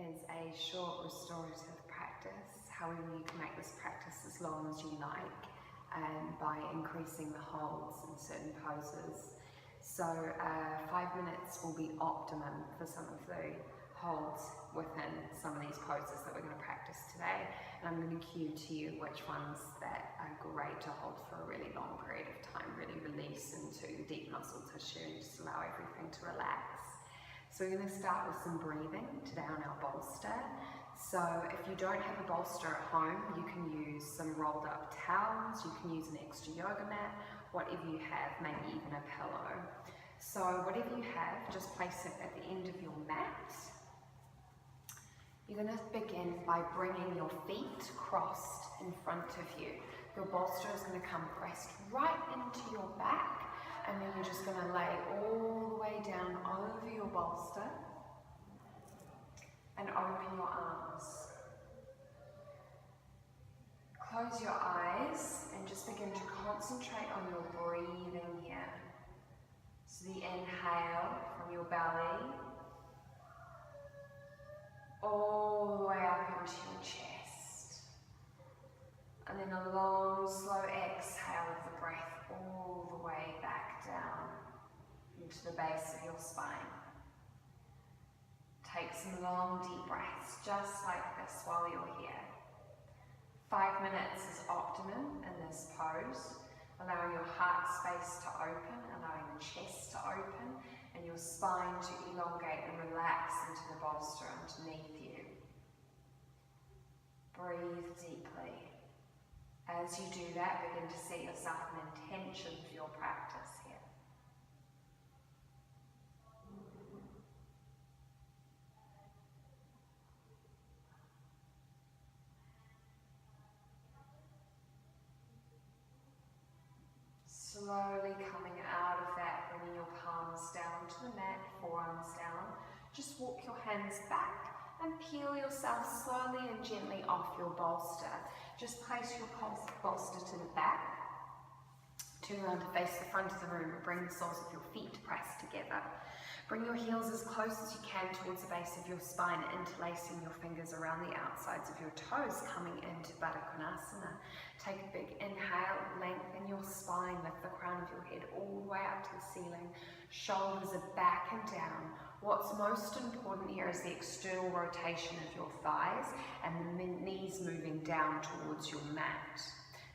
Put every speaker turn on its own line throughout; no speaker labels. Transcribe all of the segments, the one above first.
is a short restorative practice. However, you can make this practice as long as you like by increasing the holds in certain poses. So 5 minutes will be optimum for some of the holds within some of these poses that we're going to practice today. And I'm going to cue to you which ones that are great to hold for a really long period of time, really release into deep muscle tissue and just allow everything to relax. So we're going to start with some breathing today on our bolster. So if you don't have a bolster at home, you can use some rolled up towels, you can use an extra yoga mat, whatever you have, maybe even a pillow. So whatever you have, just place it at the end of your mat. You're going to begin by bringing your feet crossed in front of you. Your bolster is going to come pressed right into your back, and then you're just going to lay all the way down over your bolster and open your arms. Close your eyes and just begin to concentrate on your breathing here. So the inhale from your belly, all the way up into your chest. And then a long, slow exhale of the breath all the way back down into the base of your spine. Take some long, deep breaths just like this while you're here. 5 minutes is optimum in this pose, allowing your heart space to open, allowing the chest to open, and your spine to elongate and relax into the bolster underneath you. Breathe deeply. As you do that, begin to set yourself an intention for your practice here. Slowly coming out of that, bringing your palms down to the mat, forearms down. Just walk your hands back and peel yourself slowly and gently off your bolster. Just place your bolster to the back. Turn around to face the front of the room and bring the soles of your feet pressed together. Bring your heels as close as you can towards the base of your spine, interlacing your fingers around the outsides of your toes, coming into Baddha Konasana. Take a big inhale, lengthen your spine, lift the crown of your head all the way up to the ceiling. Shoulders are back and down. What's most important here is the external rotation of your thighs and the knees moving down towards your mat.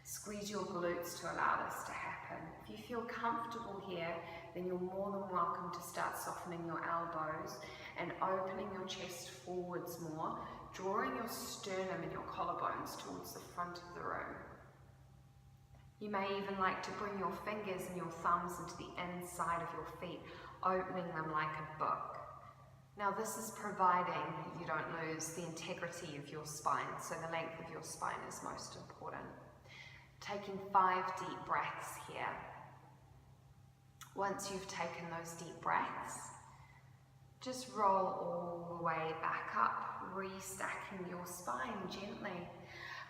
Squeeze your glutes to allow this to happen. If you feel comfortable here, then you're more than welcome to start softening your elbows and opening your chest forwards more, drawing your sternum and your collarbones towards the front of the room. You may even like to bring your fingers and your thumbs into the inside of your feet, opening them like a book. Now this is providing you don't lose the integrity of your spine, so the length of your spine is most important. Taking 5 deep breaths here. Once you've taken those deep breaths, just roll all the way back up, restacking your spine gently.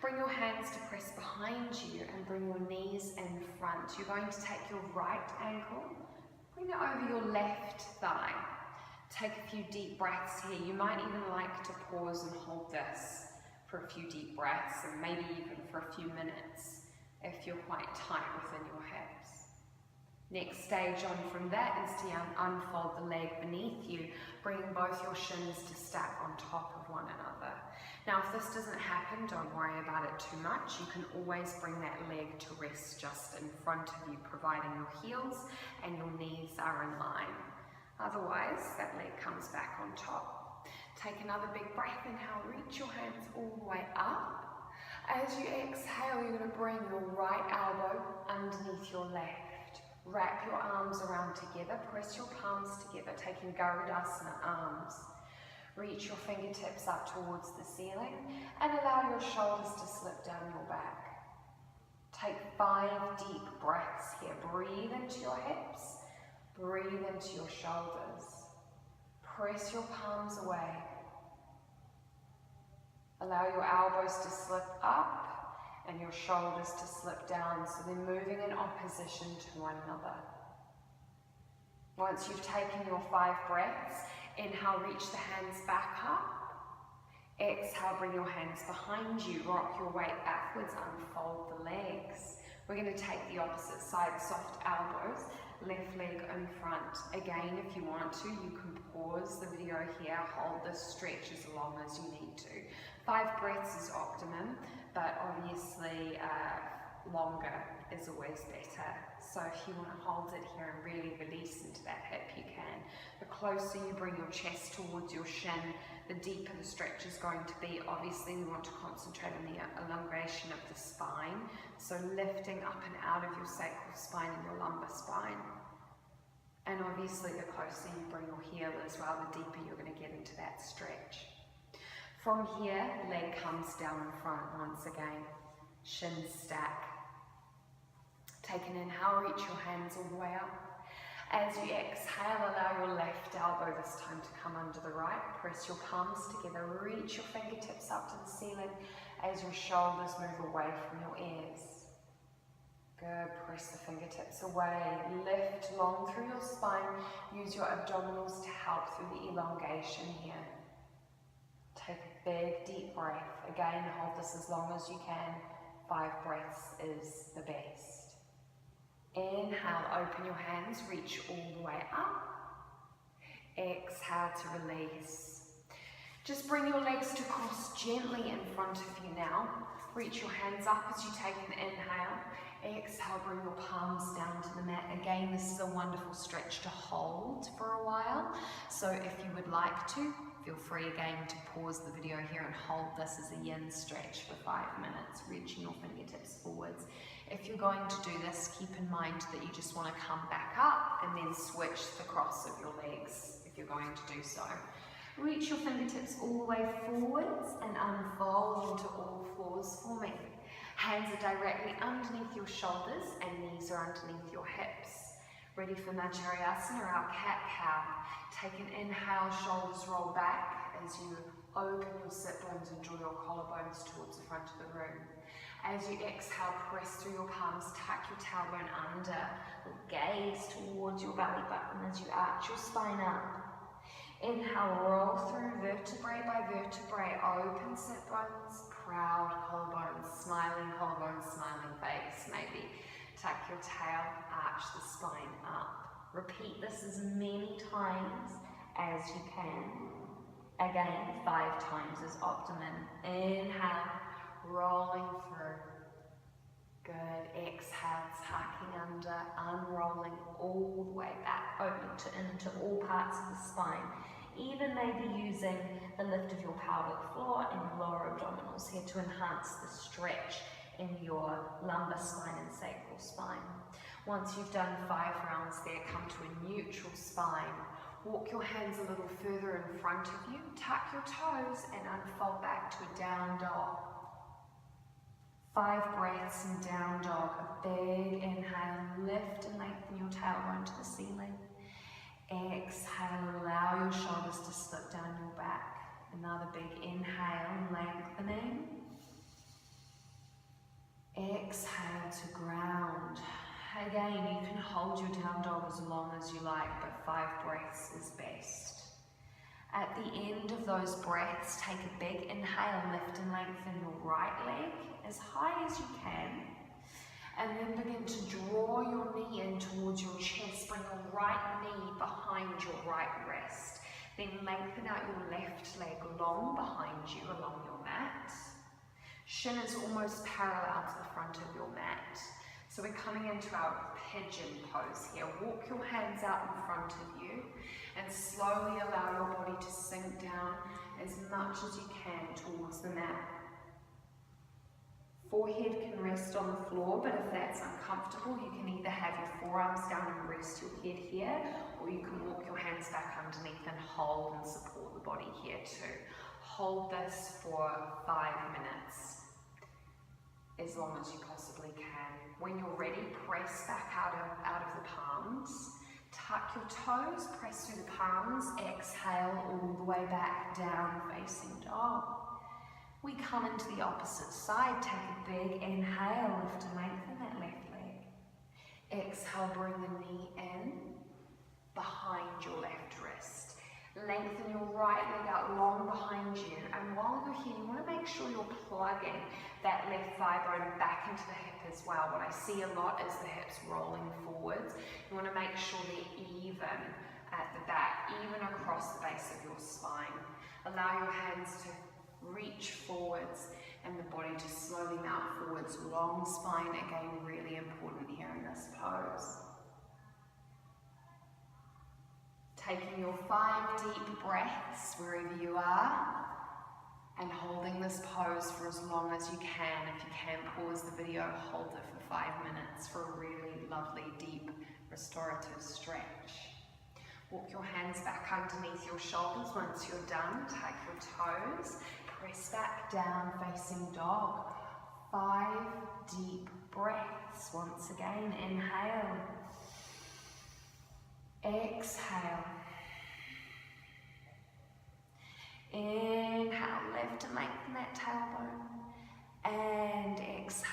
Bring your hands to press behind you and bring your knees in front. You're going to take your right ankle, bring it over your left thigh. Take a few deep breaths here. You might even like to pause and hold this for a few deep breaths, and maybe even for a few minutes if you're quite tight within your hips. Next stage on from that is to unfold the leg beneath you, bringing both your shins to stack on top of one another. Now if this doesn't happen, don't worry about it too much. You can always bring that leg to rest just in front of you, providing your heels and your knees are in line. Otherwise, that leg comes back on top. Take another big breath, inhale, reach your hands all the way up. As you exhale, you're going to bring your right elbow underneath your left. Wrap your arms around together, press your palms together, taking Garudasana arms. Reach your fingertips up towards the ceiling and allow your shoulders to slip down your back. Take 5 deep breaths here. Breathe into your hips, breathe into your shoulders. Press your palms away. Allow your elbows to slip up and your shoulders to slip down, so they're moving in opposition to one another. Once you've taken your 5 breaths, inhale, reach the hands back up. Exhale, bring your hands behind you, rock your weight backwards, unfold the legs. We're going to take the opposite side, soft elbows, left leg in front. Again, if you want to, you can pause the video here, hold this stretch as long as you need to. 5 breaths is optimum, but obviously longer is always better. So if you want to hold it here and really release into that hip, you can. The closer you bring your chest towards your shin, the deeper the stretch is going to be. Obviously, we want to concentrate on the elongation of the spine. So lifting up and out of your sacral spine and your lumbar spine. And obviously, the closer you bring your heel as well, the deeper you're going to get into that stretch. From here, leg comes down in front once again. Shins stack. Take an inhale, reach your hands all the way up. As you exhale, allow your left elbow this time to come under the right. Press your palms together, reach your fingertips up to the ceiling as your shoulders move away from your ears. Good, press the fingertips away. Lift long through your spine. Use your abdominals to help through the elongation here. Take a big, deep breath. Again, hold this as long as you can. 5 breaths is the best. Inhale, open your hands, reach all the way up. Exhale to release. Just bring your legs to cross gently in front of you now. Reach your hands up as you take an inhale. Exhale, bring your palms down to the mat. Again, this is a wonderful stretch to hold for a while. So if you would like to, feel free again to pause the video here and hold this as a yin stretch for 5 minutes, reaching your fingertips forwards. If you're going to do this, keep in mind that you just want to come back up and then switch the cross of your legs if you're going to do so. Reach your fingertips all the way forwards and unfold into all fours for me. Hands are directly underneath your shoulders and knees are underneath your hips. Ready for Asana or our cat-cow. Take an inhale, shoulders roll back as you open your sit bones and draw your collarbones towards the front of the room. As you exhale, press through your palms, tuck your tailbone under, gaze towards your belly button as you arch your spine up. Inhale, roll through vertebrae by vertebrae, open sit bones, proud collarbones, smiling face maybe. Tuck your tail, arch the spine up. Repeat this as many times as you can. Again, 5 times is optimum. Inhale, rolling through. Good. Exhale, tucking under, unrolling all the way back, opening into all parts of the spine. Even maybe using the lift of your pelvic floor and your lower abdominals here to enhance the stretch in your lumbar spine and sacral spine. Once you've done 5 rounds there, come to a neutral spine. Walk your hands a little further in front of you, tuck your toes and unfold back to a down dog. 5 breaths in down dog. A big inhale, lift and lengthen your tailbone to the ceiling. Exhale, allow your shoulders to slip down your back. Another big inhale, lengthening. Exhale to ground. Again, you can hold your down dog as long as you like, but 5 breaths is best. At the end of those breaths, take a big inhale, lift and lengthen your right leg as high as you can. And then begin to draw your knee in towards your chest. Bring your right knee behind your right wrist. Then lengthen out your left leg long behind you along your mat. Shin is almost parallel to the front of your mat. So we're coming into our pigeon pose here. Walk your hands out in front of you and slowly allow your body to sink down as much as you can towards the mat. Forehead can rest on the floor, but if that's uncomfortable, you can either have your forearms down and rest your head here, or you can walk your hands back underneath and hold and support the body here too. Hold this for 5 minutes, as long as you possibly can. When you're ready, press back out of the palms. Tuck your toes, press through the palms, exhale all the way back down facing dog. We come into the opposite side, take a big inhale, lift and lengthen that left leg. Exhale, bring the knee in behind your left wrist. Lengthen your right leg out long behind you, and while you're here, you want to make sure you're plugging that left thigh bone back into the hip as well. What I see a lot is the hips rolling forwards. You want to make sure they're even at the back, even across the base of your spine. Allow your hands to reach forwards and the body to slowly mount forwards. Long spine, again, really important here in this pose. Taking your 5 deep breaths wherever you are and holding this pose for as long as you can. If you can, pause the video, hold it for 5 minutes for a really lovely, deep, restorative stretch. Walk your hands back underneath your shoulders. Once you're done, take your toes, press back down, facing dog. 5 deep breaths. Once again, inhale. Exhale. Inhale, lift and lengthen that tailbone. And exhale.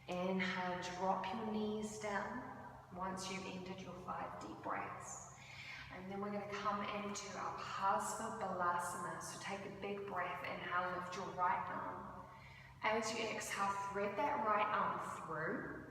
Inhale, drop your knees down once you've ended your 5 deep breaths. And then we're going to come into our revitalising. So take a big breath. Inhale, lift your right arm. As you exhale, thread that right arm through.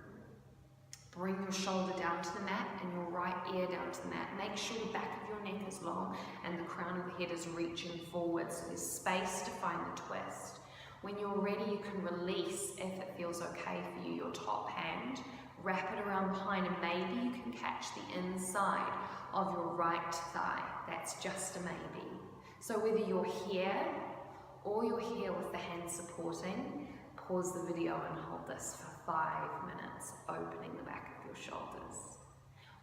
Bring your shoulder down to the mat and your right ear down to the mat. Make sure the back of your neck is long and the crown of the head is reaching forward, so there's space to find the twist. When you're ready, you can release, if it feels okay for you, your top hand, wrap it around behind, and maybe you can catch the inside of your right thigh. That's just a maybe. So whether you're here or you're here with the hand supporting, pause the video and hold this for 5 minutes, opening the back of your shoulders.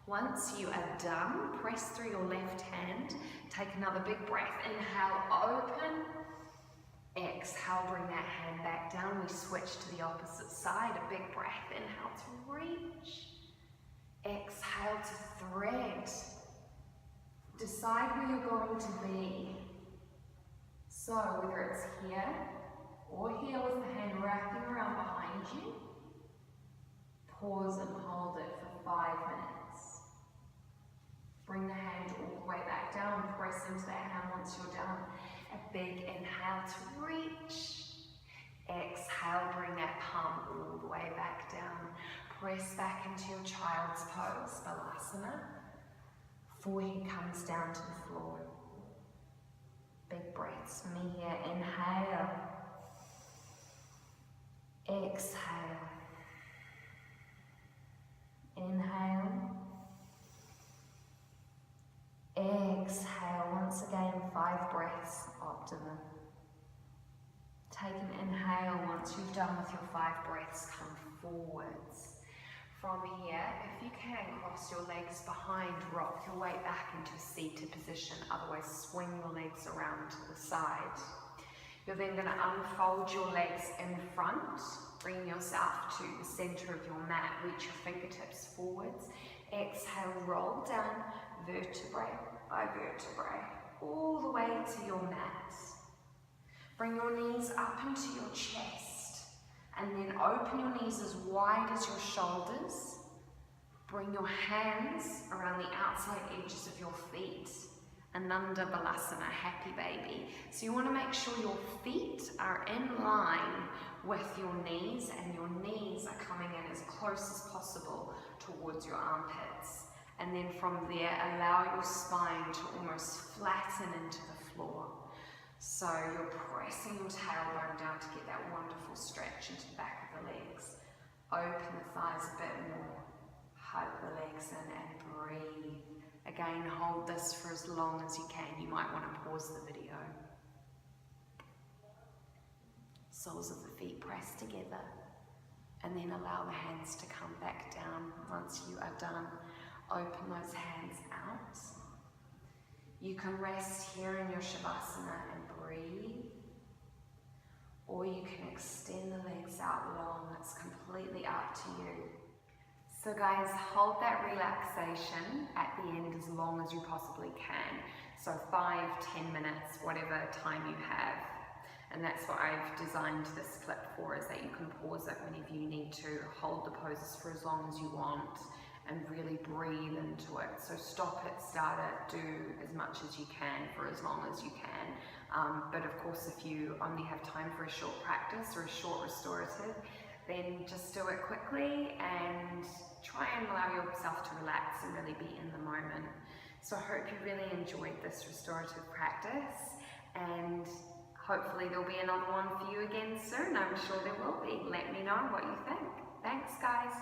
Once you are done, press through your left hand, take another big breath. Inhale, open. Exhale, bring that hand back down. We switch to the opposite side. A big breath. Inhale to reach. Exhale to thread. Decide where you're going to be. So whether it's here or here with the hand wrapping around behind you, pause and hold it for 5 minutes. Bring the hand all the way back down, press into that hand once you're done. A big inhale to reach. Exhale, bring that palm all the way back down. Press back into your child's pose, balasana. Forehead comes down to the floor. Big breaths for me here. Inhale. Exhale. Inhale. Exhale. Once again, 5 breaths, optimum. Take an inhale. Once you've done with your 5 breaths, come forwards. From here, if you can, cross your legs behind, rock your weight back into a seated position, otherwise swing your legs around to the side. You're then going to unfold your legs in front, bring yourself to the center of your mat, reach your fingertips forwards. Exhale, roll down, vertebrae by vertebrae, all the way to your mat. Bring your knees up into your chest, and then open your knees as wide as your shoulders. Bring your hands around the outside edges of your feet. Ananda Balasana, happy baby. So you want to make sure your feet are in line with your knees, and your knees are coming in as close as possible towards your armpits. And then from there, allow your spine to almost flatten into the floor. So you're pressing your tailbone down to get that wonderful stretch into the back of the legs. Open the thighs a bit more. Hug the legs in and breathe. Again, hold this for as long as you can. You might want to pause the video. Soles of the feet press together, and then allow the hands to come back down. Once you are done, open those hands out. You can rest here in your Shavasana and breathe, or you can extend the legs out long. It's completely up to you. So guys, hold that relaxation at the end as long as you possibly can. So 5, 10 minutes, whatever time you have. And that's what I've designed this clip for, is that you can pause it whenever you need to, hold the poses for as long as you want, and really breathe into it. So stop it, start it, do as much as you can for as long as you can. But of course, if you only have time for a short practice or a short restorative, then just do it quickly and try and allow yourself to relax and really be in the moment. So I hope you really enjoyed this restorative practice, and hopefully there'll be another one for you again soon. I'm sure there will be. Let me know what you think. Thanks, guys.